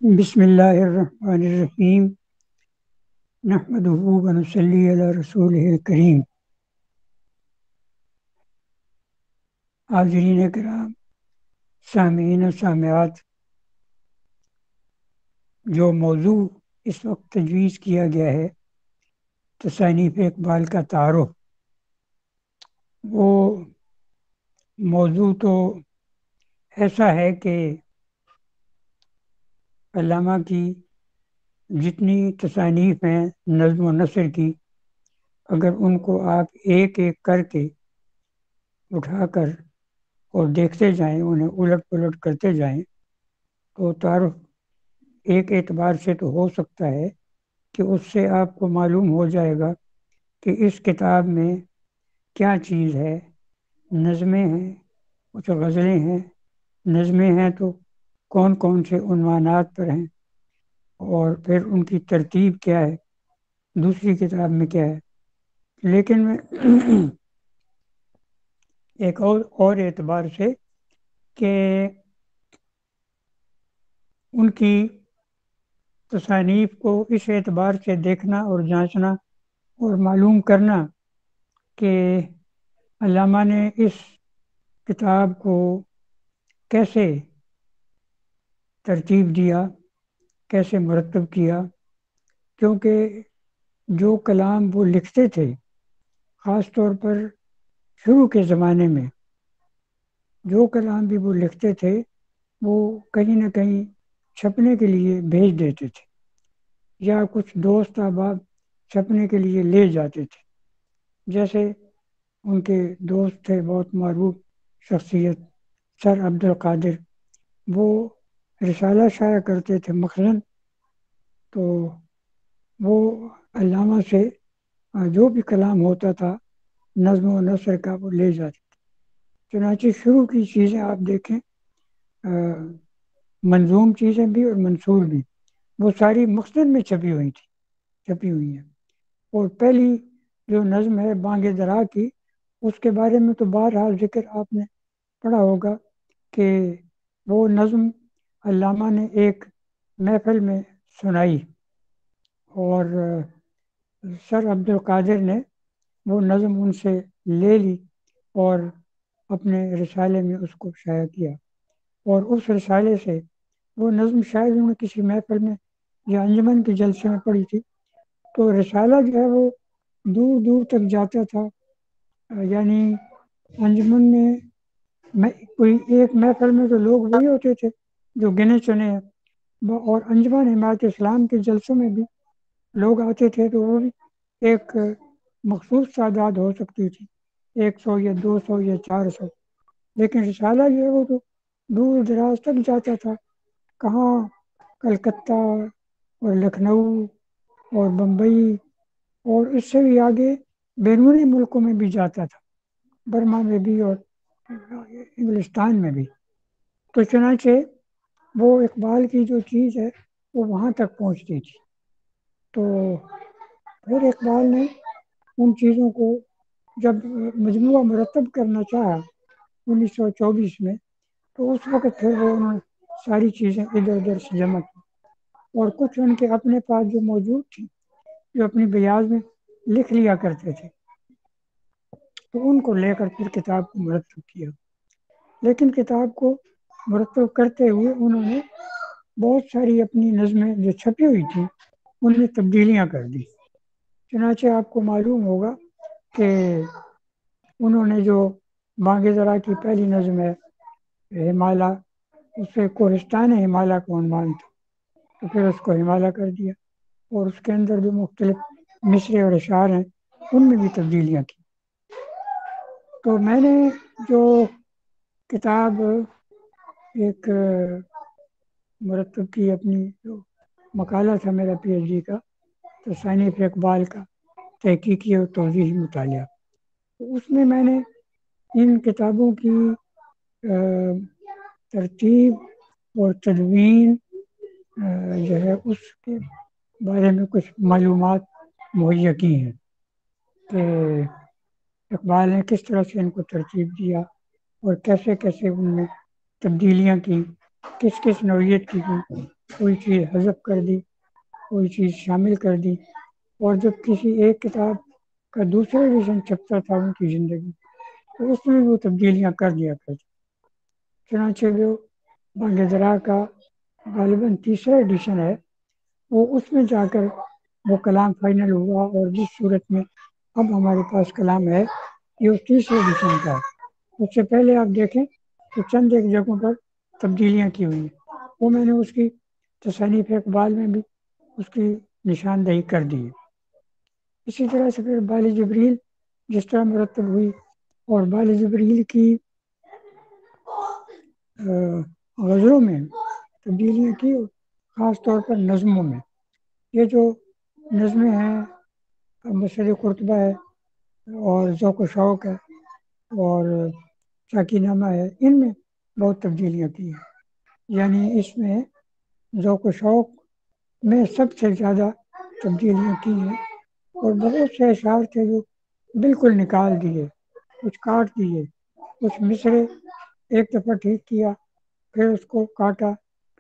بسم اللہ الرحمن الرحیم نحمدہ ونصلی علی رسولہ الکریم۔ حاضرین کرام، سامعین و سامعات، جو موضوع اس وقت تجویز کیا گیا ہے تصانیف اقبال کا تعارف، وہ موضوع تو ایسا ہے کہ علامہ کی جتنی تصانیف ہیں نظم و نثر کی، اگر ان کو آپ ایک ایک کر کے اٹھا کر اور دیکھتے جائیں، انہیں الٹ پلٹ کرتے جائیں، تو تعارف ایک اعتبار سے تو ہو سکتا ہے کہ اس سے آپ کو معلوم ہو جائے گا کہ اس کتاب میں کیا چیز ہے۔ نظمیں ہیں، کچھ غزلیں ہیں۔ نظمیں ہیں تو کون کون سے عنوانات پر ہیں، اور پھر ان کی ترتیب کیا ہے، دوسری کتاب میں کیا ہے۔ لیکن میں ایک اور اعتبار سے کہ ان کی تصانیف کو اس اعتبار سے دیکھنا اور جانچنا اور معلوم کرنا کہ علامہ نے اس کتاب کو کیسے ترتیب دیا، کیسے مرتب کیا، کیونکہ جو کلام وہ لکھتے تھے، خاص طور پر شروع کے زمانے میں جو کلام بھی وہ لکھتے تھے، وہ کہیں نہ کہیں چھپنے کے لیے بھیج دیتے تھے، یا کچھ دوست احباب چھپنے کے لیے لے جاتے تھے۔ جیسے ان کے دوست تھے بہت معروف شخصیت سر عبد القادر، وہ رسالہ شائع کرتے تھے مخزن، تو وہ علامہ سے جو بھی کلام ہوتا تھا نظم و نثر کا، وہ لے جاتے تھے۔ چنانچہ شروع کی چیزیں آپ دیکھیں، منظوم چیزیں بھی اور منثور بھی، وہ ساری مخزن میں چھپی ہوئی ہیں۔ اور پہلی جو نظم ہے بانگ درا کی، اس کے بارے میں تو بہرحال ذکر آپ نے پڑھا ہوگا کہ وہ نظم علامہ نے ایک محفل میں سنائی، اور سر عبد القادر نے وہ نظم ان سے لے لی اور اپنے رسالے میں اس کو شائع کیا، اور اس رسالے سے وہ نظم شاید انہوں نے کسی محفل میں یا انجمن کے جلسے میں پڑھی تھی، تو رسالہ جو ہے وہ دور دور تک جاتا تھا۔ یعنی انجمن میں کوئی ایک محفل میں تو لوگ وہی ہوتے تھے جو گنے چنے ہیں، اور انجمن حمایت اسلام کے جلسوں میں بھی لوگ آتے تھے، تو وہ بھی ایک مخصوص تعداد ہو سکتی تھی، 100 یا 200 یا 400، لیکن رسالہ جو ہے وہ تو دور دراز تک جاتا تھا، کہاں کلکتہ اور لکھنؤ اور بمبئی، اور اس سے بھی آگے بیرونی ملکوں میں بھی جاتا تھا، برما میں بھی اور انگلستان میں بھی۔ تو چنانچہ وہ اقبال کی جو چیز ہے وہ وہاں تک پہنچتی تھی۔ تو پھر اقبال نے ان چیزوں کو جب مجموعہ مرتب کرنا چاہا 1924 میں، تو اس وقت پھر وہ انہوں نے ساری چیزیں ادھر ادھر سے جمع کی، اور کچھ ان کے اپنے پاس جو موجود تھی، جو اپنی بیاض میں لکھ لیا کرتے تھے، تو ان کو لے کر پھر کتاب کو مرتب کیا۔ لیکن کتاب کو مرتب کرتے ہوئے انہوں نے بہت ساری اپنی نظمیں جو چھپی ہوئی تھیں ان میں تبدیلیاں کر دی۔ چنانچہ آپ کو معلوم ہوگا کہ انہوں نے جو بانگ درا کی پہلی نظم ہے ہمالا، اسے کوہستان ہمالا کا عنوان تھا، تو پھر اس کو ہمالا کر دیا، اور اس کے اندر جو مختلف مصرے اور اشعار ہیں ان میں بھی تبدیلیاں کی۔ تو میں نے جو کتاب ایک مرتب کی، اپنی جو مقالہ تھا میرا پی ایچ ڈی کا، تصانیف اقبال کا تحقیقی اور توضیحی مطالعہ، تو اس میں نے ان کتابوں کی ترتیب اور تدوین جو ہے اس کے بارے میں کچھ معلومات مہیا کی ہیں کہ اقبال نے کس طرح سے ان کو ترتیب دیا، اور کیسے کیسے ان میں تبدیلیاں کی، کس کس نوعیت کی کوئی چیز حذف کر دی، کوئی چیز شامل کر دی، اور جب کسی ایک کتاب کا دوسرا ایڈیشن چھپتا تھا ان کی زندگی، تو اس میں وہ تبدیلیاں کر دیا کرتے. چنانچہ جو بانگ درا کا غالباً تیسرا ایڈیشن ہے، وہ اس میں جا کر وہ کلام فائنل ہوا، اور جس صورت میں اب ہمارے پاس کلام ہے یہ تیسرے ایڈیشن کا ہے. اس سے پہلے آپ دیکھیں تو چند ایک جگہوں پر تبدیلیاں کی ہوئی ہیں، وہ میں نے اس کی تصانیف اقبال میں بھی اس کی نشاندہی کر دی ہے. اسی طرح سے پھر بال جبریل جس طرح مرتب ہوئی، اور بال جبریل کی غزلوں میں تبدیلیاں کی، خاص طور پر نظموں میں. یہ جو نظمیں ہیں، مسئلہ قرطبہ ہے، اور ذوق و شوق ہے، اور چاکی نامہ ہے، ان میں بہت تبدیلیاں کی ہیں. یعنی اس میں ذوق و شوق میں سب سے زیادہ تبدیلیاں کی ہیں، اور بہت سے اشعار تھے جو بالکل نکال دیے، کچھ کاٹ دیے، کچھ مصرے ایک دفعہ ٹھیک کیا، پھر اس کو کاٹا،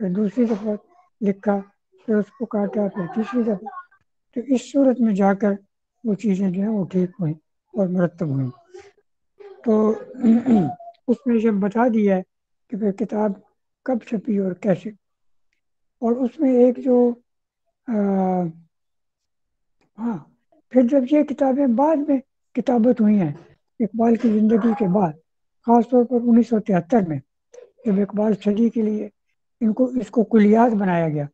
پھر دوسری دفعہ لکھا، پھر اس کو کاٹا، پھر تیسری دفعہ. تو اس صورت میں جا کر وہ چیزیں جو ہیں وہ ٹھیک ہوئیں اور مرتب ہوئیں. تو اس میں جب بتا دیا ہے کہ پھر کتاب کب چھپی اور کیسے، اور اس میں ایک جو ہاں، پھر جب یہ کتابیں بعد میں کتابت ہوئی ہیں اقبال کی زندگی کے بعد، خاص طور پر 1973 میں جب اقبال صدی کے لیے اس کو کلیات بنایا گیا.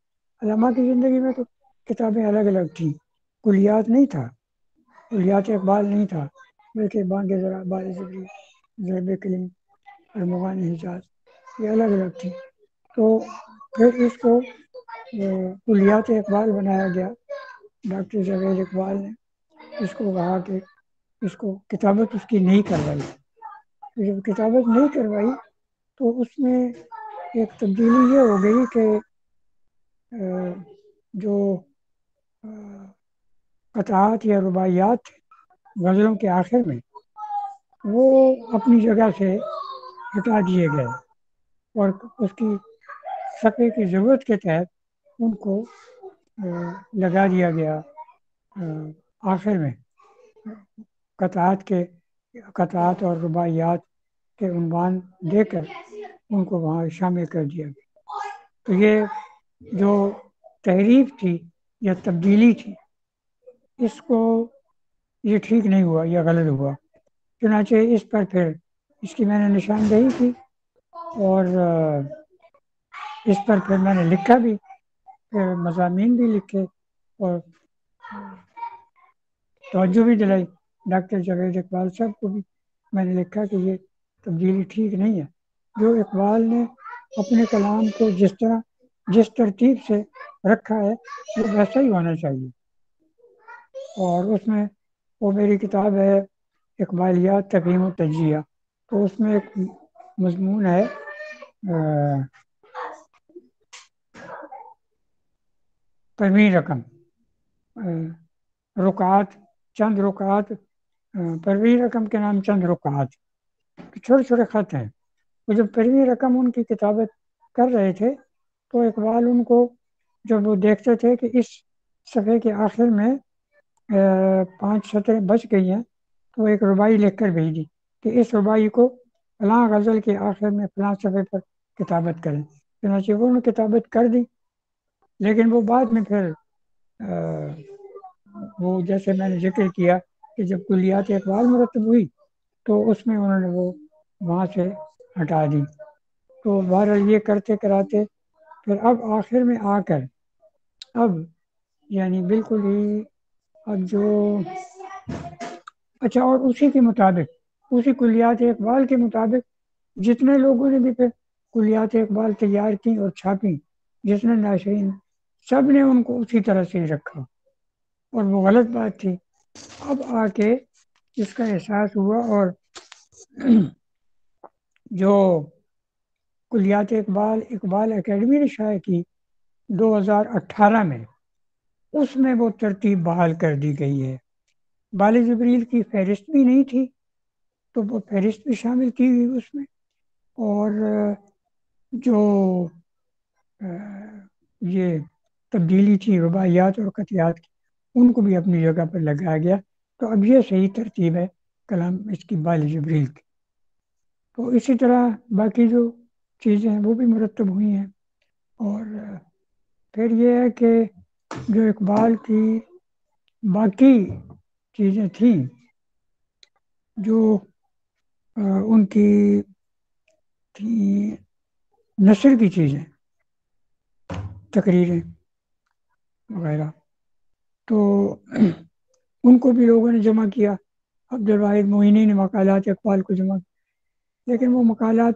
علامہ کی زندگی میں تو کتابیں الگ الگ تھیں، کلیات نہیں تھا، کلیات اقبال نہیں تھا، بلکہ بانگ ذرا، بال جبریل، ضرب کلیم، ارمغان حجاز، یہ الگ الگ تھی. تو پھر اس کو کلیات اقبال بنایا گیا. ڈاکٹر جاوید اقبال نے اس کو کہا کہ اس کو کتابت اس کی نہیں کروائی. جب کتابت نہیں کروائی تو اس میں ایک تبدیلی یہ ہو گئی کہ جو قطعات یا رباعیات غزلوں کے آخر میں، وہ اپنی جگہ سے ہٹا دیے گئے، اور اس کی صفحے کی ضرورت کے تحت ان کو لگا دیا گیا آخر میں. قطعات اور رباعیات کے عنوان دے کر ان کو وہاں شامل کر دیا گیا. تو یہ جو تحریف تھی یا تبدیلی تھی، اس کو یہ ٹھیک نہیں ہوا، یہ غلط ہوا. چنانچہ اس پر پھر اس کی میں نے نشاندہی کی، اور اس پر پھر میں نے لکھا بھی، پھر مضامین بھی لکھے، اور توجہ بھی دلائی. ڈاکٹر جاوید اقبال صاحب کو بھی میں نے لکھا کہ یہ تبدیلی ٹھیک نہیں ہے. جو اقبال نے اپنے کلام کو جس ترتیب سے رکھا ہے وہ ویسا ہی ہونا چاہیے. اور اس میں وہ میری کتاب ہے اقبالیات تقیم و تجزیہ، تو اس میں ایک مضمون ہے پروین رقم، رکعات، چند رکعات، پروین رقم کے نام چند رکعات، چھوٹے چھوٹے خط ہیں. وہ جب پروین رقم ان کی کتابت کر رہے تھے تو اقبال ان کو جب وہ دیکھتے تھے کہ اس صفحے کے آخر میں 5 سطریں بچ گئی ہیں، تو ایک ربائی لکھ کر بھیج دی کہ اس ربائی کو فلاں غزل کے آخر میں فلاں صفحے پر کتابت کریں. چنانچہ وہ کتابت کر دی، لیکن وہ بعد میں پھر وہ جیسے میں نے ذکر کیا کہ جب کلیات اقبال مرتب ہوئی تو اس میں انہوں نے وہ وہاں سے ہٹا دی. تو بہرحال یہ کرتے کراتے پھر اب آخر میں آ کر اب یعنی بالکل ہی اب جو اچھا، اور اسی کے مطابق، اسی کلیات اقبال کے مطابق جتنے لوگوں نے بھی پھر کلیات اقبال تیار کی اور چھاپی، جتنے ناشرین، سب نے ان کو اسی طرح سے رکھا، اور وہ غلط بات تھی. اب آ کے اس کا احساس ہوا، اور جو کلیات اقبال اکیڈمی نے شائع کی 2018 میں، اس میں وہ ترتیب بحال کر دی گئی ہے. بال جبریل کی فہرست بھی نہیں تھی، تو وہ فہرست بھی شامل کی ہوئی اس میں. اور جو یہ تبدیلی تھی رباعیات اور قطعیات کی، ان کو بھی اپنی جگہ پر لگایا گیا. تو اب یہ صحیح ترتیب ہے کلام اس کی بال جبریل کی. تو اسی طرح باقی جو چیزیں ہیں وہ بھی مرتب ہوئی ہیں. اور پھر یہ ہے کہ جو اقبال کی باقی چیزیں تھیں جو ان کی تھی نثر کی چیزیں، تقریریں وغیرہ، تو ان کو بھی لوگوں نے جمع کیا. عبدالواحد معینی نے مقالات اقبال کو جمع کیا، لیکن وہ مقالات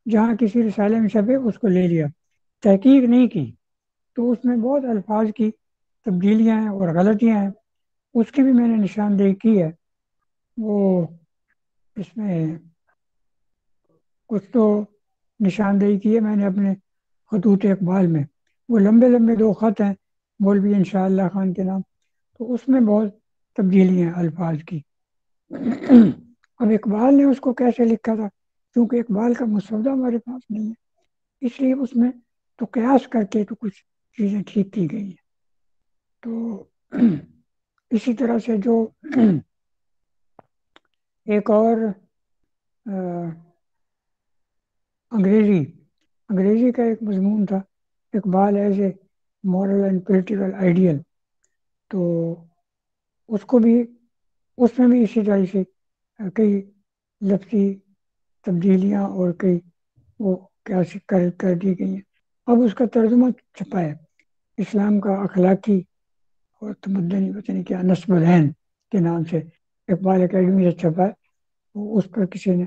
جہاں کسی رسالے میں چھپے اس کو لے لیا، تحقیق نہیں کی. تو اس میں بہت الفاظ کی تبدیلیاں ہیں اور غلطیاں ہیں، اس کی بھی میں نے نشاندہی کی ہے. وہ اس میں کچھ تو نشاندہی کی ہے میں نے اپنے خطوط اقبال میں. وہ لمبے لمبے 2 خط ہیں مولوی انشاء اللہ خان کے نام، تو اس میں بہت تبدیلیاں ہیں الفاظ کی. اب اقبال نے اس کو کیسے لکھا تھا، کیونکہ اقبال کا مسودہ ہمارے پاس نہیں ہے، اس لیے اس میں تو قیاس کر کے تو کچھ چیزیں ٹھیک کی گئی ہیں. تو اسی طرح سے جو ایک اور انگریزی کا ایک مضمون تھا، Iqbal as a moral and political ideal. تو اس کو بھی، اس میں بھی اسی طرح سے کئی لفظی تبدیلیاں اور کئی وہ کیا کر دی گئی ہیں. اب اس کا ترجمہ چھپا ہے، اسلام کا اخلاقی اور تمدنی پتہ نہیں کیا نصب العین کے نام سے اقبال اکیڈمی سے چھپا ہے. اس پر کسی نے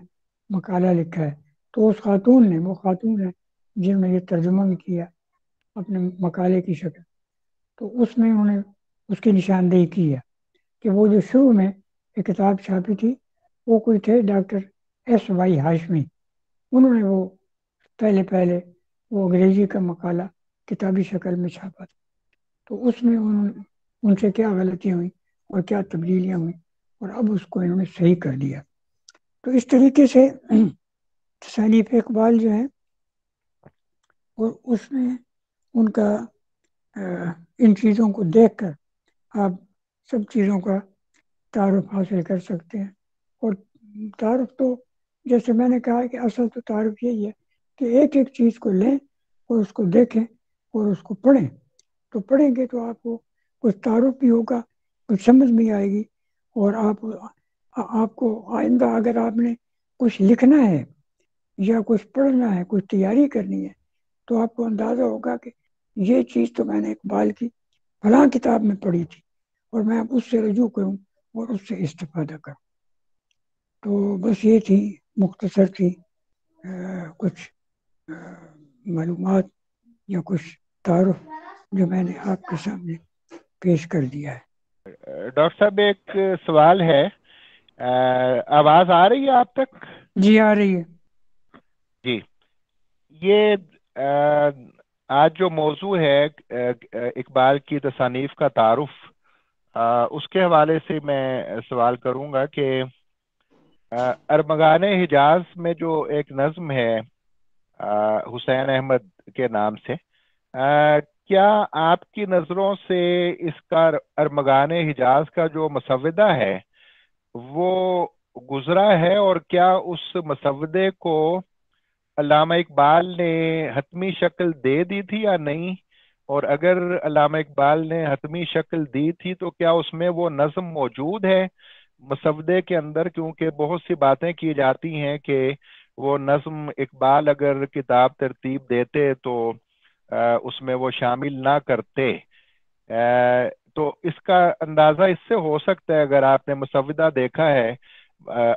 مقالہ لکھا ہے. تو اس خاتون نے، وہ خاتون ہے جن نے یہ ترجمہ بھی کیا اپنے مقالے کی شکل. تو اس میں انہوں نے اس کی نشاندہی کی ہے کہ وہ جو شروع میں ایک کتاب چھاپی تھی وہ کوئی تھے ڈاکٹر ایس وائی ہاشمی. انہوں نے وہ پہلے وہ انگریزی کا مقالہ کتابی شکل میں چھاپا تھا. تو اس میں انہوں نے ان سے کیا غلطیاں ہوئیں اور کیا تبدیلیاں ہوئیں، اور اب اس کو انہوں نے صحیح کر دیا. تو اس طریقے سے تصانیف اقبال جو ہے، اور اس میں ان کا ان چیزوں کو دیکھ کر آپ سب چیزوں کا تعارف حاصل کر سکتے ہیں. اور تعارف تو جیسے میں نے کہا کہ اصل تو تعارف یہی ہے کہ ایک ایک چیز کو لیں اور اس کو دیکھیں اور اس کو پڑھیں. تو پڑھیں گے تو آپ کو کچھ تعارف بھی ہوگا، کچھ سمجھ بھی آئے گی. اور آپ کو آئندہ اگر آپ نے کچھ لکھنا ہے یا کچھ پڑھنا ہے، کچھ تیاری کرنی ہے، تو آپ کو اندازہ ہوگا کہ یہ چیز تو میں نے اقبال کی فلاں کتاب میں پڑھی تھی اور میں اب اس سے رجوع کروں اور اس سے استفادہ کروں. تو بس یہ تھی، مختصر تھی کچھ معلومات یا کچھ تعارف جو میں نے آپ کے سامنے پیش کر دیا ہے. ڈاکٹر صاحب ایک سوال ہے، آواز آ رہی ہے آپ تک؟ جی آ رہی ہے. جی، یہ آج جو موضوع ہے اقبال کی تصانیف کا تعارف، اس کے حوالے سے میں سوال کروں گا کہ ارمغان حجاز میں جو ایک نظم ہے حسین احمد کے نام سے، کیا آپ کی نظروں سے اس کا ارمغان حجاز کا جو مسودہ ہے وہ گزرا ہے، اور کیا اس مسودے کو علامہ اقبال نے حتمی شکل دے دی تھی یا نہیں؟ اور اگر علامہ اقبال نے حتمی شکل دی تھی تو کیا اس میں وہ نظم موجود ہے مسودے کے اندر؟ کیونکہ بہت سی باتیں کی جاتی ہیں کہ وہ نظم اقبال اگر کتاب ترتیب دیتے تو اس میں وہ شامل نہ کرتے. تو اس کا اندازہ اس سے ہو سکتا ہے، اگر آپ نے مسودہ دیکھا ہے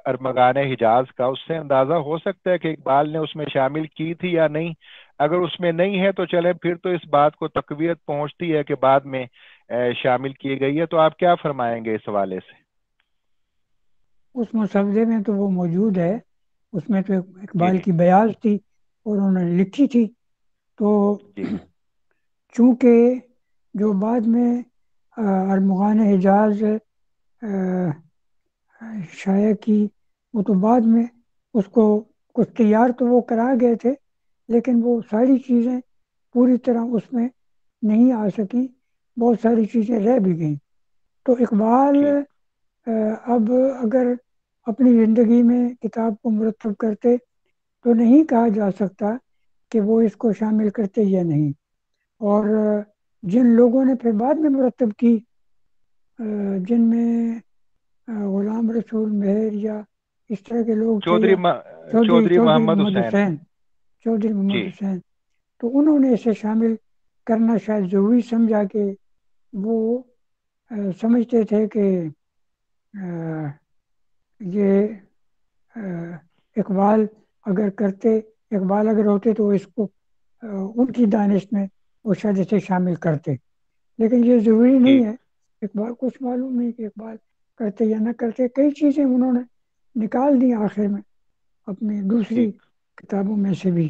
ارمغان حجاز کا، اس سے اندازہ ہو سکتا ہے کہ اقبال نے اس میں شامل کی تھی یا نہیں. اگر اس میں نہیں ہے تو چلیں پھر تو اس بات کو تقویت پہنچتی ہے کہ بعد میں شامل کی گئی ہے. تو آپ کیا فرمائیں گے اس حوالے سے؟ اس مسودے میں تو وہ موجود ہے، اس میں تو جی اقبال جی کی بیاض تھی اور انہوں نے لکھی تھی. تو جی چونکہ جو بعد میں ارمغان حجاز شائع کی، وہ تو بعد میں اس کو کچھ تیار تو وہ کرا گئے تھے، لیکن وہ ساری چیزیں پوری طرح اس میں نہیں آ سکی، بہت ساری چیزیں رہ بھی گئیں. تو اقبال ٹھیک اب اگر اپنی زندگی میں کتاب کو مرتب کرتے تو نہیں کہا جا سکتا کہ وہ اس کو شامل کرتے یا نہیں. اور جن لوگوں نے پھر بعد میں مرتب کی، جن میں غلام رسول مہر یا اس طرح کے لوگ تھے، یا چودھری چودھری محمد محمد حسین. حسین چودھری محمد جی حسین تو انہوں نے اسے شامل کرنا شاید ضروری سمجھا کہ وہ سمجھتے تھے کہ یہ اقبال اقبال اگر ہوتے تو اس کو ان کی دانش میں وہ شاید اسے شامل کرتے. لیکن یہ ضروری نہیں ٹھیک ہے. اقبال کچھ معلوم نہیں کہ اقبال کرتے یا نہ کرتے. کئی چیزیں انہوں نے نکال دی آخر میں اپنی دوسری ٹھیک. کتابوں میں سے بھی،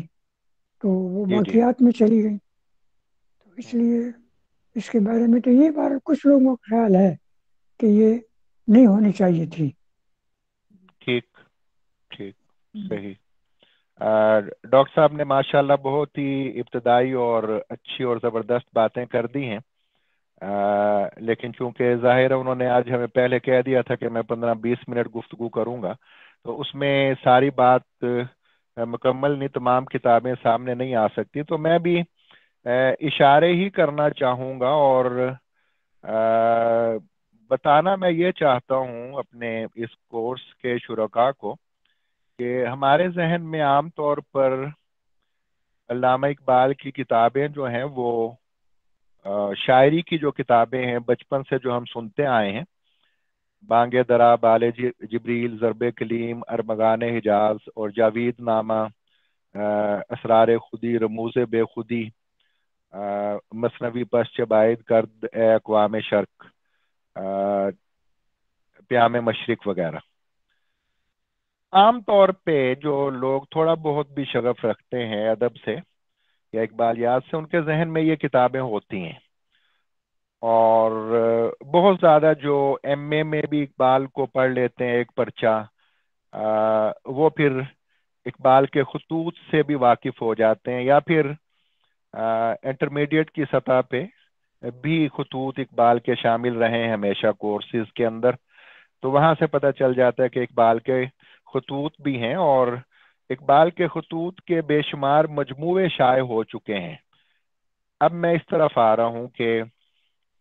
تو وہ جی جی. باقیات میں چلی گئی. تو اس لیے اس کے بارے میں تو یہ بات کچھ لوگوں کا خیال ہے کہ یہ نہیں ہونی چاہیے تھی. ٹھیک ٹھیک. صحیح. ڈاکٹر صاحب نے ماشاءاللہ بہت ہی ابتدائی اور اچھی اور زبردست باتیں کر دی ہیں. لیکن چونکہ ظاہر ہے انہوں نے آج ہمیں پہلے کہہ دیا تھا کہ میں 15-20 منٹ گفتگو کروں گا، تو اس میں ساری بات مکمل نہیں، تمام کتابیں سامنے نہیں آ سکتی، تو میں بھی اشارے ہی کرنا چاہوں گا. اور بتانا میں یہ چاہتا ہوں اپنے اس کورس کے شرکاء کو کہ ہمارے ذہن میں عام طور پر علامہ اقبال کی کتابیں جو ہیں وہ شاعری کی جو کتابیں ہیں بچپن سے جو ہم سنتے آئے ہیں، بانگ درا، بال جبریل، ضرب کلیم، ارمغان حجاز اور جاوید نامہ، اسرار خودی، رموز بے خودی، مثنوی پس چبائد کرد اے اقوام شرق، پیام مشرق وغیرہ. عام طور پہ جو لوگ تھوڑا بہت بھی شغف رکھتے ہیں ادب سے یا اقبالیات سے، ان کے ذہن میں یہ کتابیں ہوتی ہیں. اور بہت زیادہ جو ایم اے میں بھی اقبال کو پڑھ لیتے ہیں ایک پرچہ، وہ پھر اقبال کے خطوط سے بھی واقف ہو جاتے ہیں، یا پھر انٹرمیڈیٹ کی سطح پہ بھی خطوط اقبال کے شامل رہے ہیں ہمیشہ کورسز کے اندر، تو وہاں سے پتہ چل جاتا ہے کہ اقبال کے خطوط بھی ہیں. اور اقبال کے خطوط کے بے شمار مجموعے شائع ہو چکے ہیں. اب میں اس طرف آ رہا ہوں کہ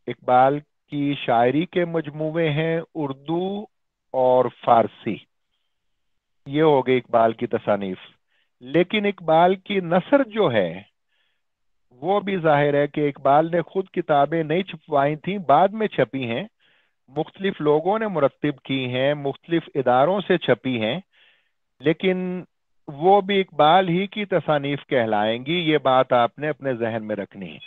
اقبال کی شاعری کے مجموعے ہیں اردو اور فارسی، یہ ہو گئی اقبال کی تصانیف. لیکن اقبال کی نثر جو ہے وہ بھی ظاہر ہے کہ اقبال نے خود کتابیں نہیں چھپوائی تھیں، بعد میں چھپی ہیں، مختلف لوگوں نے مرتب کی ہیں، مختلف اداروں سے چھپی ہیں، لیکن وہ بھی اقبال ہی کی تصانیف کہلائیں گی. یہ بات آپ نے اپنے ذہن میں رکھنی ہے.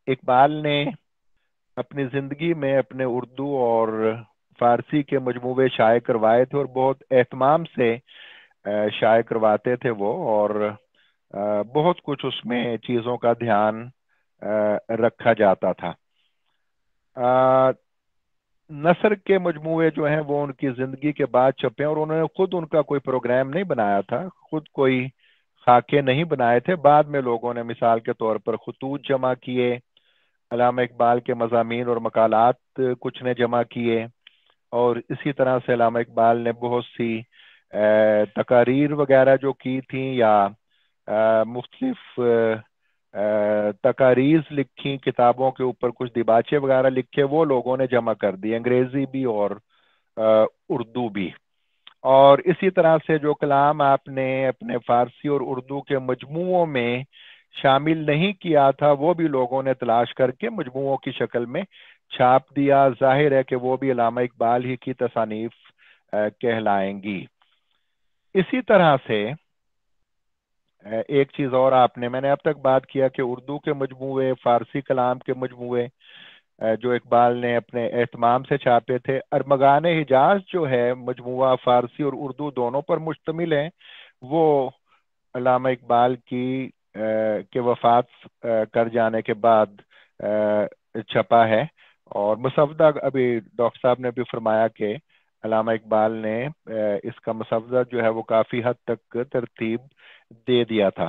اقبال نے اپنی زندگی میں اپنے اردو اور فارسی کے مجموعے شائع کروائے تھے، اور بہت اہتمام سے شائع کرواتے تھے وہ، اور بہت کچھ اس میں چیزوں کا دھیان رکھا جاتا تھا. نثر کے مجموعے جو ہیں وہ ان کی زندگی کے بعد چھپے، اور انہوں نے خود ان کا کوئی پروگرام نہیں بنایا تھا، خود کوئی خاکے نہیں بنائے تھے. بعد میں لوگوں نے مثال کے طور پر خطوط جمع کیے، علامہ اقبال کے مضامین اور مقالات کچھ نے جمع کیے، اور اسی طرح سے علامہ اقبال نے بہت سی تقاریر وغیرہ جو کی تھیں، یا مختلف تقاریز لکھی، کتابوں کے اوپر کچھ دیباچے وغیرہ لکھے، وہ لوگوں نے جمع کر دی، انگریزی بھی اور اردو بھی. اور اسی طرح سے جو کلام آپ نے اپنے فارسی اور اردو کے مجموعوں میں شامل نہیں کیا تھا، وہ بھی لوگوں نے تلاش کر کے مجموعوں کی شکل میں چھاپ دیا. ظاہر ہے کہ وہ بھی علامہ اقبال ہی کی تصانیف کہلائیں گی. اسی طرح سے ایک چیز اور میں نے اب تک بات کیا کہ اردو کے مجموعے، فارسی کلام کے مجموعے جو اقبال نے اپنے اہتمام سے چھاپے تھے. ارمغان حجاز جو ہے مجموعہ فارسی اور اردو دونوں پر مشتمل ہے، وہ علامہ اقبال کی کے وفات کر جانے کے بعد چھپا ہے. اور مسودہ ابھی ڈاکٹر صاحب نے بھی فرمایا کہ علامہ اقبال نے اس کا مسودہ جو ہے وہ کافی حد تک ترتیب دے دیا تھا.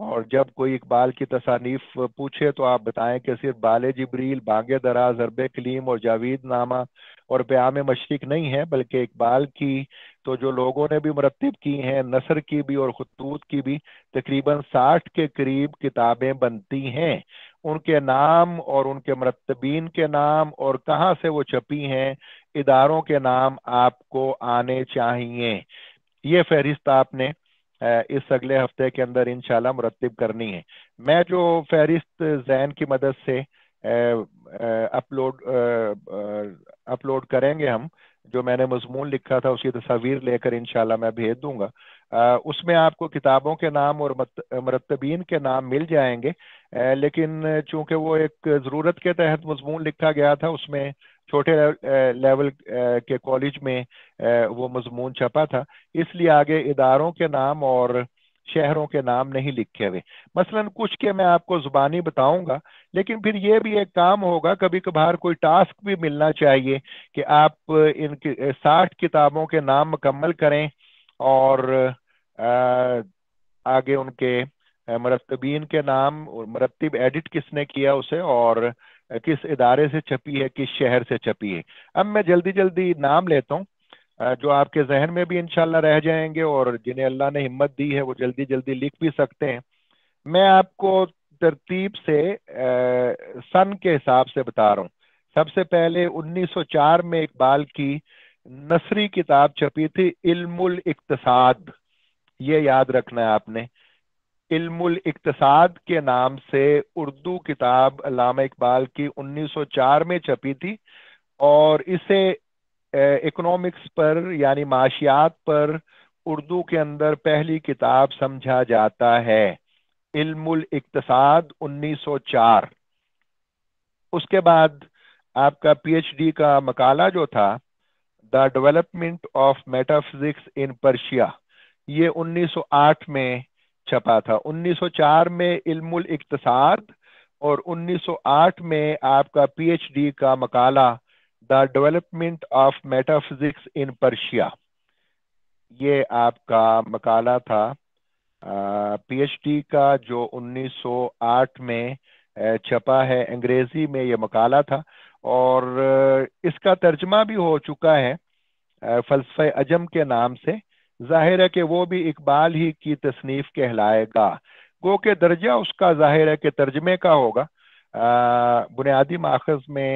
اور جب کوئی اقبال کی تصانیف پوچھے تو آپ بتائیں کہ صرف بال جبریل، بانگ درا، ضرب کلیم اور جاوید نامہ اور پیام مشرق نہیں ہے، بلکہ اقبال کی تو جو لوگوں نے بھی مرتب کی ہیں، نثر کی بھی اور خطوط کی بھی تقریباً 60 کے قریب کتابیں بنتی ہیں۔ ان کے نام اور ان کے مرتبین کے نام اور کہاں سے وہ چھپی ہیں، اداروں کے نام آپ کو آنے چاہیے۔ یہ فہرست آپ نے اس اگلے ہفتے کے اندر انشاءاللہ مرتب کرنی ہے۔ میں جو فہرست ذہن کی مدد سے اپلوڈ اپلوڈ کریں گے ہم، جو میں نے مضمون لکھا تھا اس کی تصاویر لے کر انشاءاللہ میں بھیج دوں گا، اس میں آپ کو کتابوں کے نام اور مرتبین کے نام مل جائیں گے، لیکن چونکہ وہ ایک ضرورت کے تحت مضمون لکھا گیا تھا، اس میں چھوٹے لیول کے کالج میں وہ مضمون چھپا تھا، اس لیے آگے اداروں کے نام اور شہروں کے نام نہیں لکھے ہوئے۔ مثلا کچھ کے میں آپ کو زبانی بتاؤں گا، لیکن پھر یہ بھی ایک کام ہوگا، کبھی کبھار کوئی ٹاسک بھی ملنا چاہیے کہ آپ ان 60 کتابوں کے نام مکمل کریں اور آگے ان کے مرتبین کے نام، مرتب ایڈٹ کس نے کیا اسے، اور کس ادارے سے چھپی ہے، کس شہر سے چھپی ہے۔ اب میں جلدی جلدی نام لیتا ہوں جو آپ کے ذہن میں بھی انشاءاللہ رہ جائیں گے، اور جنہیں اللہ نے ہمت دی ہے وہ جلدی جلدی لکھ بھی سکتے ہیں۔ میں آپ کو ترتیب سے سن کے حساب سے بتا رہا ہوں۔ سب سے پہلے 1904 میں اقبال کی نثری کتاب چھپی تھی، علم الاقتصاد۔ یہ یاد رکھنا ہے آپ نے، علم الاقتصاد کے نام سے اردو کتاب علامہ اقبال کی 1904 میں چھپی تھی، اور اسے اکنامکس پر یعنی معاشیات پر اردو کے اندر پہلی کتاب سمجھا جاتا ہے۔ علم الاقتصاد 1904۔ اس کے بعد آپ کا پی ایچ ڈی کا مقالہ جو تھا، the development of meta physics in Persia, یہ 1908 میں چھپا تھا۔ 1904 میں علم الاقتصاد اور 1908 میں آپ کا پی ایچ ڈی کا مقالہ the development of meta physics in Persia, یہ آپ کا مقالہ تھا پی ایچ ڈی کا، جو 1908 میں چھپا ہے۔ انگریزی میں یہ مقالہ تھا، اور اس کا ترجمہ بھی ہو چکا ہے فلسفہ عجم کے نام سے۔ ظاہر ہے کہ وہ بھی اقبال ہی کی تصنیف کہلائے گا، گو کہ درجہ اس کا ظاہر ہے کہ ترجمے کا ہوگا۔ بنیادی ماخذ میں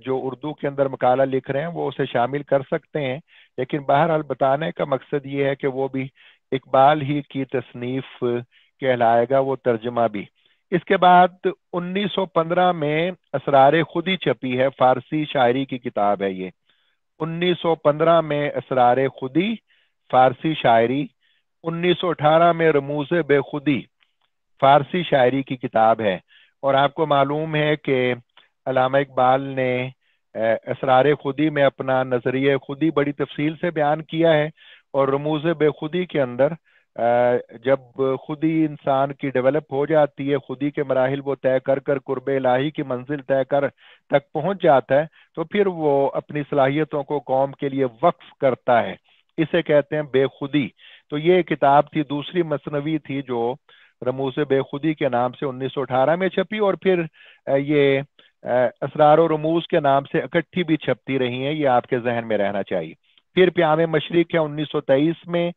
جو اردو کے اندر مقالہ لکھ رہے ہیں وہ اسے شامل کر سکتے ہیں، لیکن بہرحال بتانے کا مقصد یہ ہے کہ وہ بھی اقبال ہی کی تصنیف کہلائے گا، وہ ترجمہ بھی۔ اس کے بعد 1915 میں اسرار خودی چھپی ہے، فارسی شاعری کی کتاب ہے یہ۔ 1915 میں اسرار خودی، فارسی شاعری۔ 1918 میں رموز بے خودی، فارسی شاعری کی کتاب ہے۔ اور آپ کو معلوم ہے کہ علامہ اقبال نے اسرار خودی میں اپنا نظریہ خودی بڑی تفصیل سے بیان کیا ہے، اور رموز بے خودی کے اندر جب خودی انسان کی ڈیولپ ہو جاتی ہے، خودی کے مراحل وہ طے کر کر قرب الہی کی منزل طے کر تک پہنچ جاتا ہے، تو پھر وہ اپنی صلاحیتوں کو قوم کے لیے وقف کرتا ہے، اسے کہتے ہیں بے خودی۔ تو یہ کتاب تھی، دوسری مثنوی تھی جو رموز بے خودی کے نام سے 1918 میں چھپی، اور پھر یہ اسرار و رموز کے نام سے اکٹھی بھی چھپتی رہی ہیں، یہ آپ کے ذہن میں رہنا چاہیے۔ پھر پیام مشرق ہے 1923 میں،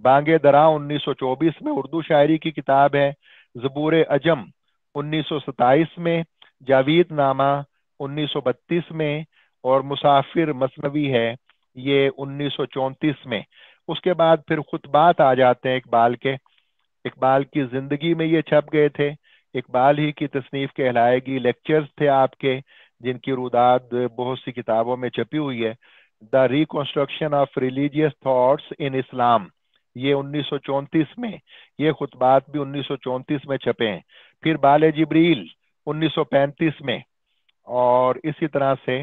بانگ درا 1924 میں اردو شاعری کی کتاب ہے، زبور عجم 1927 میں، جاوید نامہ 1932 میں، اور مسافر مثنوی ہے یہ 1934 میں۔ اس کے بعد پھر خطبات آ جاتے ہیں اقبال کے، اقبال کی زندگی میں یہ چھپ گئے تھے، اقبال ہی کی تصنیف کہلائے گی۔ لیکچرز تھے آپ کے، جن کی روداد بہت سی کتابوں میں چھپی ہوئی ہے، the reconstruction of religious thoughts in Islam, یہ 1934 میں، یہ خطبات بھی 1934 میں چھپے ہیں۔ پھر بال جبریل 1935 میں، اور اسی طرح سے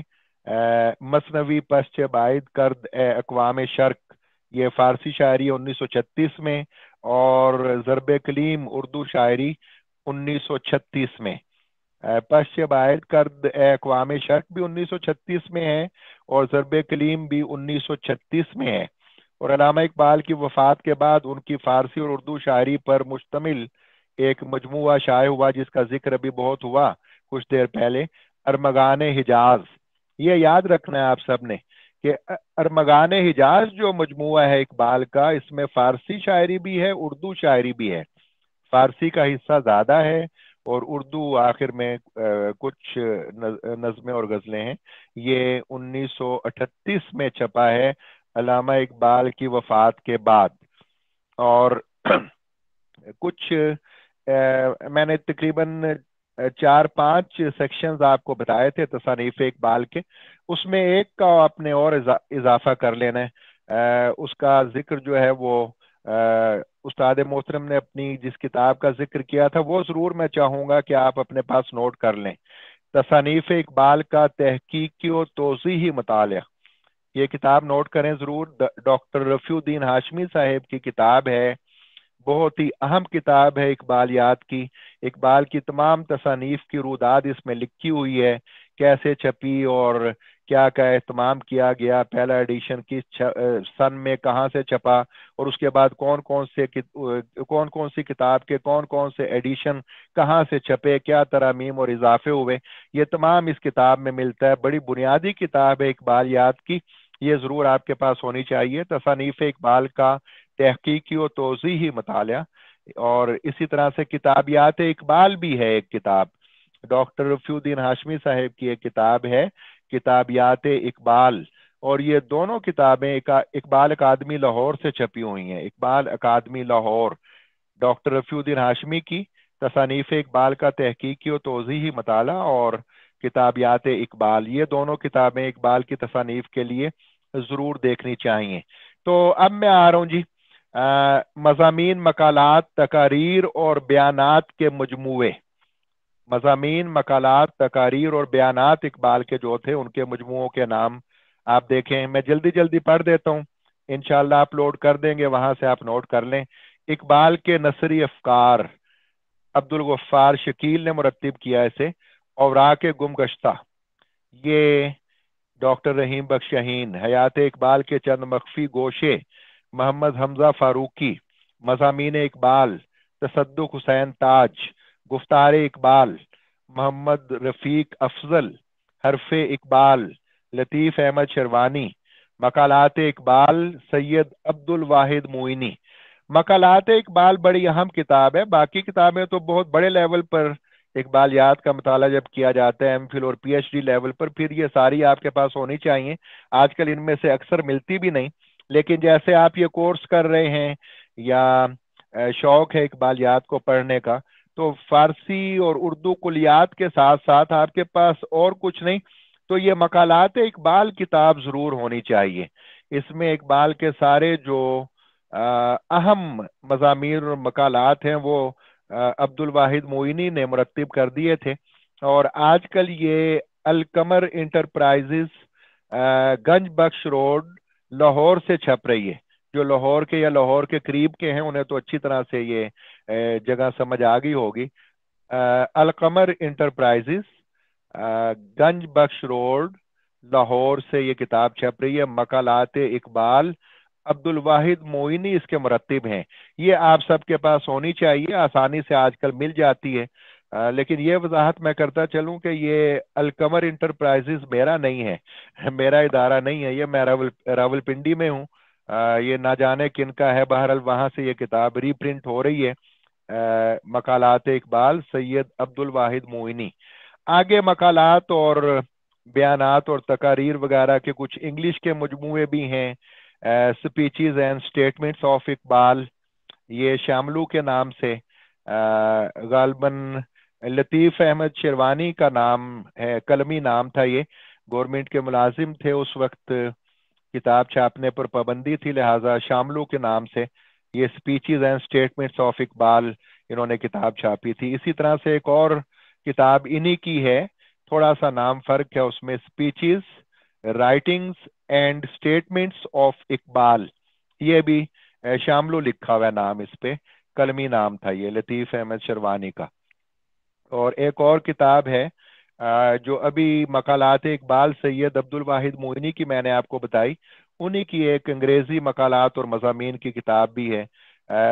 مثنوی پسچ باعد کرد اے اقوام شرق، یہ فارسی شاعری 1936 میں، اور ضرب کلیم اردو شاعری 1936 میں۔ پسچ باعد کرد اے اقوام شرق بھی 1936 میں ہے، اور ضرب کلیم بھی 1936 میں ہے۔ اور علامہ اقبال کی وفات کے بعد ان کی فارسی اور اردو شاعری پر مشتمل ایک مجموعہ شائع ہوا جس کا ذکر ابھی بہت ہوا کچھ دیر پہلے، ارمغان حجاز. یہ یاد رکھنا ہے آپ سب نے کہ ارمغان حجاز جو مجموعہ ہے اقبال کا، اس میں فارسی شاعری بھی ہے، اردو شاعری بھی ہے. فارسی کا حصہ زیادہ ہے اور اردو آخر میں کچھ نظمیں اور غزلیں ہیں. یہ 1938 میں چھپا ہے علامہ اقبال کی وفات کے بعد. اور کچھ میں نے تقریباً 4-5 سیکشنز آپ کو بتائے تھے تصانیف اقبال کے، اس میں ایک کا آپ نے اور اضافہ کر لینا ہے. اس کا ذکر جو ہے وہ استاد محترم نے اپنی جس کتاب کا ذکر کیا تھا وہ ضرور میں چاہوں گا کہ آپ اپنے پاس نوٹ کر لیں. تصانیف اقبال کا تحقیقی و توضیحی مطالعہ، یہ کتاب نوٹ کریں ضرور. ڈاکٹر رفیع الدین ہاشمی صاحب کی کتاب ہے، بہت ہی اہم کتاب ہے اقبالیات کی. اقبال کی تمام تصانیف کی روداد اس میں لکھی ہوئی ہے، کیسے چھپی اور کیا کیا اہتمام کیا گیا، پہلا ایڈیشن کس سن میں کہاں سے چھپا، اور اس کے بعد کون کون سی کتاب کے کون کون سے ایڈیشن کہاں سے چھپے، کیا ترامیم اور اضافے ہوئے، یہ تمام اس کتاب میں ملتا ہے. بڑی بنیادی کتاب ہے اقبالیات کی، یہ ضرور آپ کے پاس ہونی چاہیے. تصانیف اقبال کا تحقیقی و توضیحی مطالعہ. اور اسی طرح سے کتابیات اقبال بھی ہے ایک کتاب، ڈاکٹر رفیع الدین ہاشمی صاحب کی ایک کتاب ہے کتابیات اقبال. اور یہ دونوں کتابیں اقبال اکادمی لاہور سے چھپی ہوئی ہیں. اقبال اکادمی لاہور، ڈاکٹر رفیع الدین ہاشمی کی تصانیف اقبال کا تحقیقی و توضیحی مطالعہ اور کتابیات اقبال، یہ دونوں کتابیں اقبال کی تصانیف کے لیے ضرور دیکھنی چاہیے. تو اب میں آ رہا ہوں جی، مضامین، مقالات، تقاریر اور بیانات کے مجموعے. مضامین، مقالات، تقاریر اور بیانات اقبال کے جو تھے ان کے مجموعوں کے نام آپ دیکھیں. میں جلدی جلدی پڑھ دیتا ہوں، انشاءاللہ آپ لوڈ کر دیں گے، وہاں سے آپ نوٹ کر لیں. اقبال کے نثری افکار، عبدالغفار شکیل نے مرتب کیا اسے. اوراق گم گشتہ، یہ ڈاکٹر رحیم بخش شاہین. حیات اقبال کے چند مخفی گوشے، محمد حمزہ فاروقی. مضامین اقبال، تصدق حسین تاج. گفتار اقبال، محمد رفیق افضل. حرف اقبال، لطیف احمد شروانی. مقالات اقبال، سید عبد الواحد معینی. مقالات اقبال بڑی اہم کتاب ہے. باقی کتابیں تو بہت بڑے لیول پر اقبالیات کا مطالعہ جب کیا جاتا ہے ایم فل اور پی ایچ ڈی لیول پر، پھر یہ ساری آپ کے پاس ہونی چاہیے. آج کل ان میں سے اکثر ملتی بھی نہیں، لیکن جیسے آپ یہ کورس کر رہے ہیں یا شوق ہے اقبالیات کو پڑھنے کا، تو فارسی اور اردو کلیات کے ساتھ ساتھ آپ کے پاس اور کچھ نہیں تو یہ مقالات اقبال کتاب ضرور ہونی چاہیے. اس میں اقبال کے سارے جو اہم مضامین اور مقالات ہیں وہ عبد الواحد معینی نے مرتب کر دیے تھے. اور آج کل یہ القمر انٹرپرائزز گنج بخش روڈ لاہور سے چھپ رہی ہے. جو لاہور کے یا لاہور کے قریب کے ہیں انہیں تو اچھی طرح سے یہ جگہ سمجھ آ گئی ہوگی. القمر انٹرپرائزز گنج بخش روڈ لاہور سے یہ کتاب چھپ رہی ہے. مقالات اقبال، عبد الواحد معینی اس کے مرتب ہیں. یہ آپ سب کے پاس ہونی چاہیے، آسانی سے آج کل مل جاتی ہے. لیکن یہ وضاحت میں کرتا چلوں کہ یہ القمر انٹرپرائزز میرا نہیں ہے، میرا ادارہ نہیں ہے یہ. میں راول پنڈی میں ہوں، یہ نہ جانے کن کا ہے. بہرحال وہاں سے یہ کتاب ری پرنٹ ہو رہی ہے، مقالات اقبال، سید عبد الواحد معینی. آگے مقالات اور بیانات اور تقاریر وغیرہ کے کچھ انگلش کے مجموعے بھی ہیں. Speeches and statements of Iqbal, یہ شاملو کے نام سے، غالباً لطیف احمد شیروانی کا نام ہے، قلمی نام تھا. یہ گورنمنٹ کے ملازم تھے اس وقت، کتاب چھاپنے پر پابندی تھی، لہٰذا شاملو کے نام سے یہ speeches and statements of Iqbal انہوں نے کتاب چھاپی تھی. اسی طرح سے ایک اور کتاب انہی کی ہے، تھوڑا سا نام فرق ہے اس میں، speeches, writings and statements of Iqbal. یہ بھی شاملو لکھا ہوا ہے نام اس پہ، قلمی نام تھا یہ لطیف احمد شروانی کا. اور ایک اور کتاب ہے جو ابھی مقالات اقبال سید عبد الواحد معینی کی میں نے آپ کو بتائی، انہی کی ایک انگریزی مقالات اور مضامین کی کتاب بھی ہے،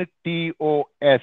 MEMENTOS,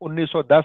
1910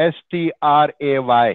STRAY,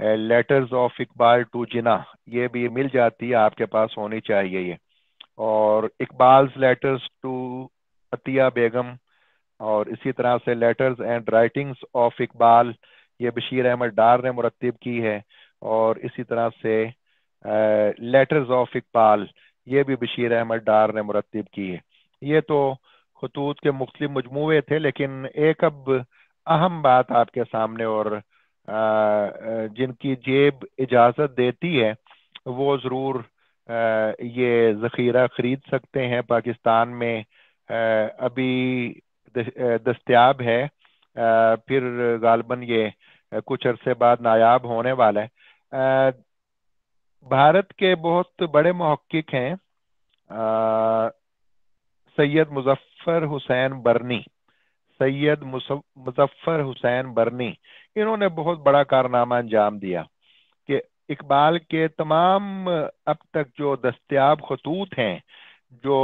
letters of Iqbal to Jinnah, یہ بھی مل جاتی ہے، آپ کے پاس ہونی چاہیے یہ، اور اقبالز لیٹرز ٹو عطیہ بیگم، اور اسی طرح سے letters and writings of Iqbal, یہ بشیر احمد ڈار نے مرتب کی ہے، اور اسی طرح سے لیٹرز آف اقبال، یہ بھی بشیر احمد ڈار نے مرتب کی ہے۔ یہ تو خطوط کے مختلف مجموعے تھے، لیکن ایک اب اہم بات آپ کے سامنے، اور جن کی جیب اجازت دیتی ہے وہ ضرور یہ ذخیرہ خرید سکتے ہیں۔ پاکستان میں ابھی دستیاب ہے، پھر غالباً یہ کچھ عرصے بعد نایاب ہونے والا ہے۔ بھارت کے بہت بڑے محقق ہیں سید مظفر حسین برنی، سید مظفر حسین برنی، انہوں نے بہت بڑا کارنامہ انجام دیا کہ اقبال کے تمام اب تک جو دستیاب خطوط ہیں، جو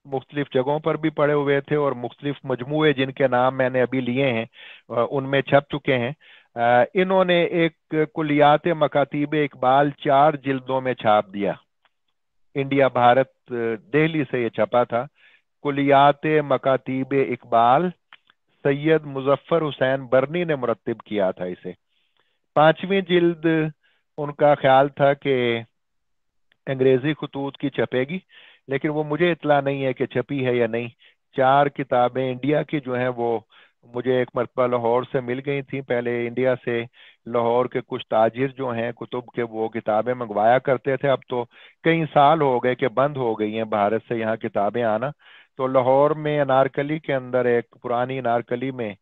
مختلف جگہوں پر بھی پڑے ہوئے تھے اور مختلف مجموعے جن کے نام میں نے ابھی لیے ہیں ان میں چھپ چکے ہیں، انہوں نے ایک کلیات مکاتیب اقبال 4 جلدوں میں چھاپ دیا۔ انڈیا بھارت دہلی سے یہ چھپا تھا، کلیات مکاتیب اقبال، سید مظفر حسین برنی نے مرتب کیا تھا اسے۔ 5ویں جلد ان کا خیال تھا کہ انگریزی خطوط کی چھپے گی، لیکن وہ مجھے اطلاع نہیں ہے کہ چھپی ہے یا نہیں۔ 4 کتابیں انڈیا کی جو ہیں وہ مجھے ایک مرتبہ لاہور سے مل گئی تھیں۔ پہلے انڈیا سے لاہور کے کچھ تاجر جو ہیں کتب کے، وہ کتابیں منگوایا کرتے تھے، اب تو کئی سال ہو گئے کہ بند ہو گئی ہیں بھارت سے یہاں کتابیں آنا۔ تو لاہور میں انارکلی کے اندر ایک پرانی انارکلی میں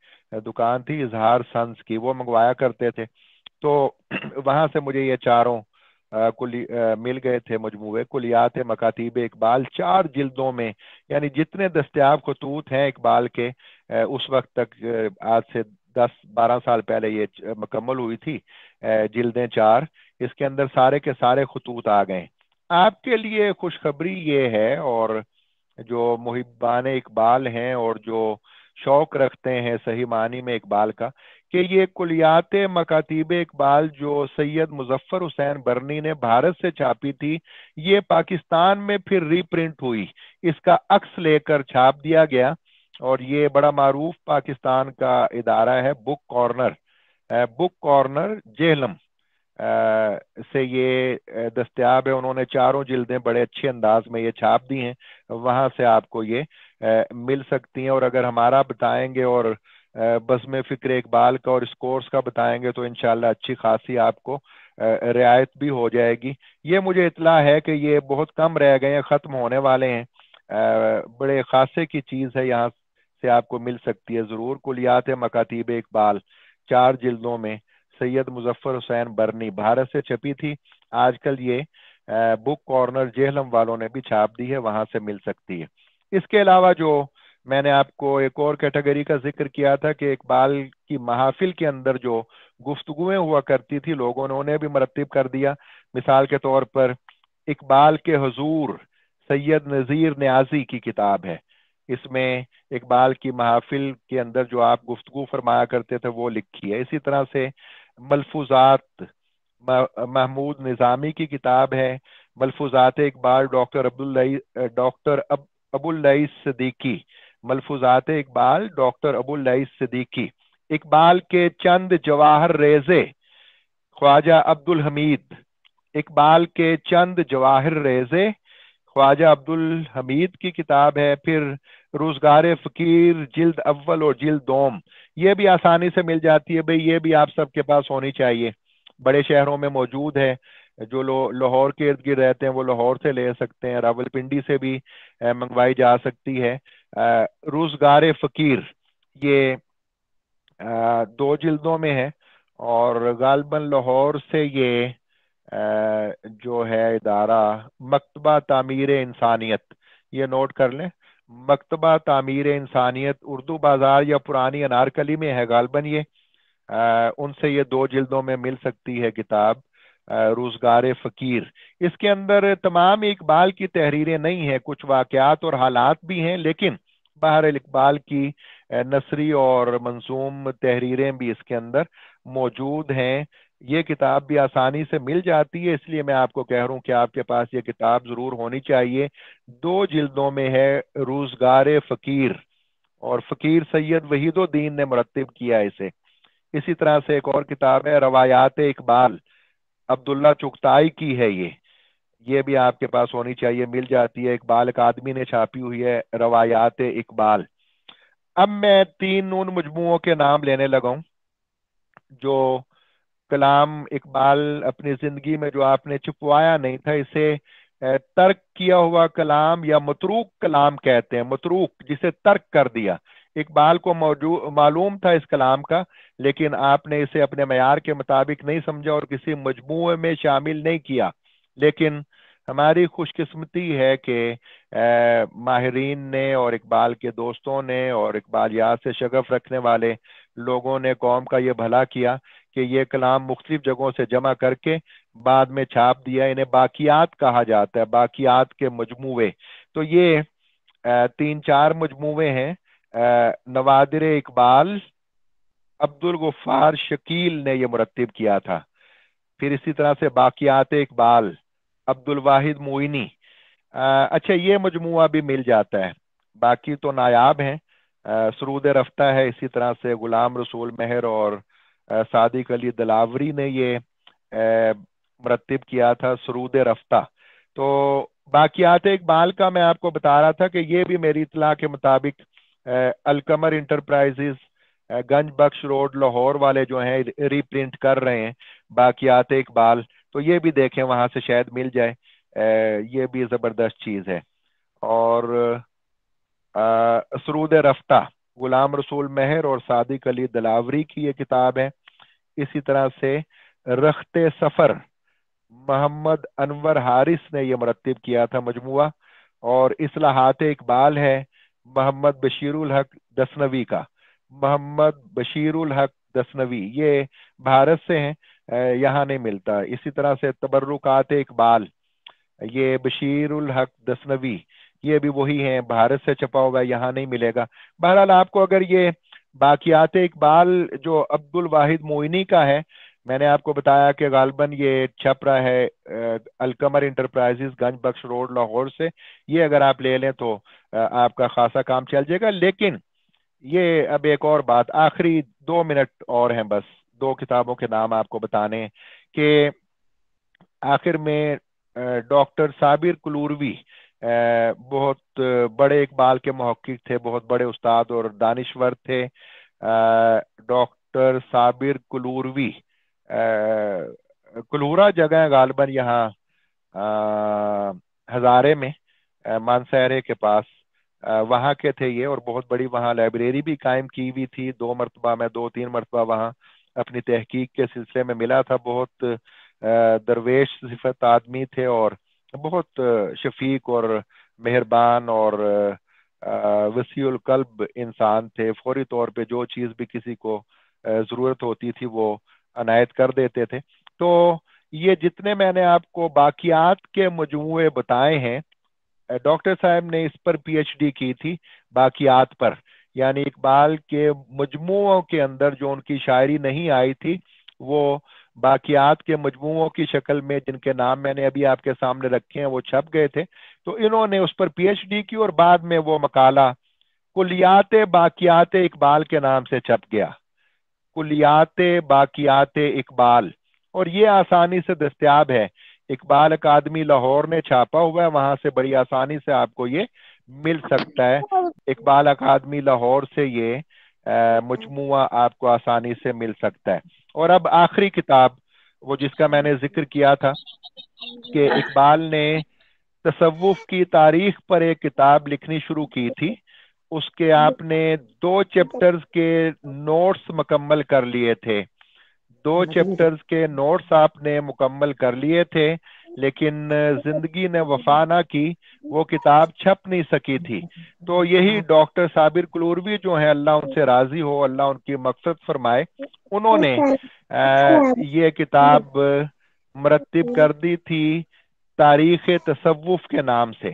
دکان تھی اظہار سنس کی، وہ منگوایا کرتے تھے، تو وہاں سے مجھے یہ چاروں مل گئے تھے مجموعے کلیات مکاتیب اقبال 4 جلدوں میں، یعنی جتنے دستیاب خطوط ہیں اقبال کے اس وقت تک، آج سے 10-12 سال پہلے یہ مکمل ہوئی تھی جلدیں 4، اس کے اندر سارے کے سارے خطوط آ گئے۔ آپ کے لیے خوشخبری یہ ہے، اور جو محبان اقبال ہیں اور جو شوق رکھتے ہیں صحیح معنی میں اقبال کا، کہ یہ کلیات مکاتیب اقبال جو سید مظفر حسین برنی نے بھارت سے چھاپی تھی، یہ پاکستان میں پھر ری پرنٹ ہوئی، اس کا عکس لے کر چھاپ دیا گیا، اور یہ بڑا معروف پاکستان کا ادارہ ہے book corner, book corner Jhelum سے یہ دستیاب ہے۔ انہوں نے 4 جلدیں بڑے اچھے انداز میں یہ چھاپ دی ہیں، وہاں سے آپ کو یہ مل سکتی ہیں، اور اگر ہمارا بتائیں گے اور بزم فکر اقبال کا اور اس کورس کا بتائیں گے تو انشاءاللہ اچھی خاصی آپ کو رعایت بھی ہو جائے گی۔ یہ مجھے اطلاع ہے کہ یہ بہت کم رہ گئے ہیں، ختم ہونے والے ہیں، بڑے خاصے کی چیز ہے، یہاں سے آپ کو مل سکتی ہے ضرور۔ کلیات مکاتیب اقبال 4 جلدوں میں، سید مظفر حسین برنی، بھارت سے چھپی تھی، آج کل یہ بک کارنر جہلم والوں نے بھی چھاپ دی ہے، وہاں سے مل سکتی ہے۔ اس کے علاوہ جو میں نے آپ کو ایک اور کیٹیگری کا ذکر کیا تھا کہ اقبال کی محافل کے اندر جو گفتگویں ہوا کرتی تھی لوگوں نے انہیں بھی مرتب کر دیا۔ مثال کے طور پر اقبال کے حضور سید نذیر نیازی کی کتاب ہے، اس میں اقبال کی محافل کے اندر جو آپ گفتگو فرمایا کرتے تھے وہ لکھی ہے۔ اسی طرح سے ملفوظات محمود نظامی کی کتاب ہے، ملفوظات اقبال ڈاکٹر ابو اللئیث صدیقی، ملفوظات اقبال ڈاکٹر ابو اللئیث صدیقی، اقبال کے چند جواہر ریزے خواجہ عبد الحمید، اقبال کے چند جواہر ریزے خواجہ عبد الحمید کی کتاب ہے۔ پھر روزگار فقیر جلد اول اور جلد دوم، یہ بھی آسانی سے مل جاتی ہے بھئی، یہ بھی آپ سب کے پاس ہونی چاہیے، بڑے شہروں میں موجود ہے، جو لاہور کے ارد گرد رہتے ہیں وہ لاہور سے لے سکتے ہیں، راولپنڈی سے بھی منگوائی جا سکتی ہے۔ روزگار فقیر یہ 2 جلدوں میں ہے، اور غالباً لاہور سے یہ جو ہے ادارہ مکتبہ تعمیر انسانیت، یہ نوٹ کر لیں، مکتبہ تعمیر انسانیت اردو بازار یا پرانی انارکلی میں ہے غالباً یہ، ان سے یہ 2 جلدوں میں مل سکتی ہے کتاب روزگار فقیر۔ اس کے اندر تمام اقبال کی تحریریں نہیں ہیں، کچھ واقعات اور حالات بھی ہیں، لیکن بہرحال اقبال کی نثری اور منظوم تحریریں بھی اس کے اندر موجود ہیں۔ یہ کتاب بھی آسانی سے مل جاتی ہے، اس لیے میں آپ کو کہہ رہا ہوں کہ آپ کے پاس یہ کتاب ضرور ہونی چاہیے۔ 2 جلدوں میں ہے، روزگار فقیر، اور فقیر سید وحید الدین نے مرتب کیا اسے۔ اسی طرح سے ایک اور کتاب ہے روایات اقبال، عبداللہ چغتائی کی ہے یہ بھی آپ کے پاس ہونی چاہیے، مل جاتی ہے، اقبال اکادمی نے چھاپی ہوئی ہے روایات اقبال۔ اب میں 3 ان مجموعوں کے نام لینے لگا ہوں جو کلام اقبال اپنی زندگی میں جو آپ نے چھپوایا نہیں تھا، اسے ترک کیا ہوا کلام یا متروک کلام کہتے ہیں، متروک جسے ترک کر دیا۔ اقبال کو معلوم تھا اس کلام کا، لیکن آپ نے اسے اپنے معیار کے مطابق نہیں سمجھا اور کسی مجموعے میں شامل نہیں کیا۔ لیکن ہماری خوش قسمتی ہے کہ ماہرین نے اور اقبال کے دوستوں نے اور اقبال یاد سے شغف رکھنے والے لوگوں نے قوم کا یہ بھلا کیا کہ یہ کلام مختلف جگہوں سے جمع کر کے بعد میں چھاپ دیا۔ انہیں باقیات کہا جاتا ہے، باقیات کے مجموعے۔ تو یہ 3-4 مجموعے ہیں۔ نوادر اقبال عبد الغفار شکیل نے یہ مرتب کیا تھا۔ پھر اسی طرح سے باقیات اقبال عبد الواحد معینی۔ اچھا، یہ مجموعہ بھی مل جاتا ہے، باقی تو نایاب ہیں۔ سرود رفتہ ہے، اسی طرح سے غلام رسول مہر اور صادق علی دلاوری نے یہ مرتب کیا تھا، سرود رفتہ۔ تو باقیات اقبال کا میں آپ کو بتا رہا تھا کہ یہ بھی میری اطلاع کے مطابق القمر انٹرپرائزز گنج بخش روڈ لاہور والے جو ہیں ری پرنٹ کر رہے ہیں باقیات اقبال، تو یہ بھی دیکھیں، وہاں سے شاید مل جائے۔ یہ بھی زبردست چیز ہے۔ اور سرود رفتہ غلام رسول مہر اور صادق علی دلاوری کی یہ کتاب ہے۔ اسی طرح سے رخت سفر محمد انور حارث نے یہ مرتب کیا تھا مجموعہ۔ اور اصلاحات اقبال ہے محمد بشیر الحق دسنوی کا، محمد بشیر الحق دسنوی، یہ بھارت سے ہیں، یہاں نہیں ملتا۔ اسی طرح سے تبرکات اقبال، یہ بشیر الحق دسنوی، یہ بھی وہی ہیں، بھارت سے چھپا ہوا ہے، یہاں نہیں ملے گا۔ بہرحال آپ کو اگر یہ باقیات اقبال جو عبد الواحد معینی کا ہے، میں نے آپ کو بتایا کہ غالباً یہ چھپ رہا ہے القمر انٹرپرائزز گنج بخش روڈ لاہور سے، یہ اگر آپ لے لیں تو آپ کا خاصا کام چل جائے گا۔ لیکن یہ اب ایک اور بات، آخری 2 منٹ اور ہیں بس، 2 کتابوں کے نام آپ کو بتانے کہ آخر میں ڈاکٹر صابر کلوروی بہت بڑے اقبال کے محقق تھے، بہت بڑے استاد اور دانشور تھے۔ ڈاکٹر صابر کلوروی کلورا جگہ ہے غالباً یہاں ہزارے میں، مانسہرے کے پاس، وہاں کے تھے یہ، اور بہت بڑی وہاں لائبریری بھی قائم کی ہوئی تھی۔ 2 مرتبہ میں 2-3 مرتبہ وہاں اپنی تحقیق کے سلسلے میں ملا تھا۔ بہت درویش صفت آدمی تھے اور بہت شفیق اور مہربان اور وسیع القلب انسان تھے۔ فوری طور پہ جو چیز بھی کسی کو ضرورت ہوتی تھی وہ عنایت کر دیتے تھے۔ تو یہ جتنے میں نے آپ کو باقیات کے مجموعے بتائے ہیں، ڈاکٹر صاحب نے اس پر پی ایچ ڈی کی تھی، باقیات پر، یعنی اقبال کے مجموعوں کے اندر جو ان کی شاعری نہیں آئی تھی وہ باقیات کے مجموعوں کی شکل میں، جن کے نام میں نے ابھی آپ کے سامنے رکھے ہیں، وہ چھپ گئے تھے۔ تو انہوں نے اس پر پی ایچ ڈی کی اور بعد میں وہ مقالہ کلیات باقیات اقبال کے نام سے چھپ گیا، کلیات باقیات اقبال، اور یہ آسانی سے دستیاب ہے۔ اقبال اکادمی لاہور نے چھاپا ہوا ہے، وہاں سے بڑی آسانی سے آپ کو یہ مل سکتا ہے۔ اقبال اکادمی لاہور سے یہ مجموعہ آپ کو آسانی سے مل سکتا ہے۔ اور اب آخری کتاب، وہ جس کا میں نے ذکر کیا تھا کہ اقبال نے تصوف کی تاریخ پر ایک کتاب لکھنی شروع کی تھی، اس کے آپ نے 2 چیپٹرز کے نوٹس مکمل کر لیے تھے، 2 چیپٹرز کے نوٹس آپ نے مکمل کر لیے تھے، لیکن زندگی نے وفا نہ کی، وہ کتاب چھپ نہیں سکی تھی۔ تو یہی ڈاکٹر صابر کلوروی جو ہیں، اللہ ان سے راضی ہو، اللہ ان کی مقصد فرمائے، انہوں نے یہ کتاب مرتب کر دی تھی تاریخ تصوف کے نام سے۔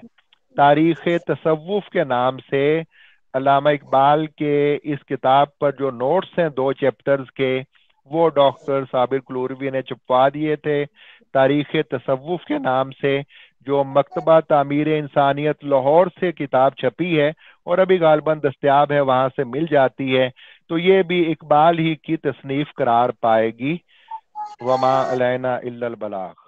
تاریخ تصوف کے نام سے علامہ اقبال کے اس کتاب پر جو نوٹس ہیں 2 چیپٹرز کے، وہ ڈاکٹر صابر کلوروی نے چھپوا دیے تھے تاریخ تصوف کے نام سے، جو مکتبہ تعمیر انسانیت لاہور سے کتاب چھپی ہے اور ابھی غالباً دستیاب ہے، وہاں سے مل جاتی ہے، تو یہ بھی اقبال ہی کی تصنیف قرار پائے گی۔ وما علینا الا البلاغ۔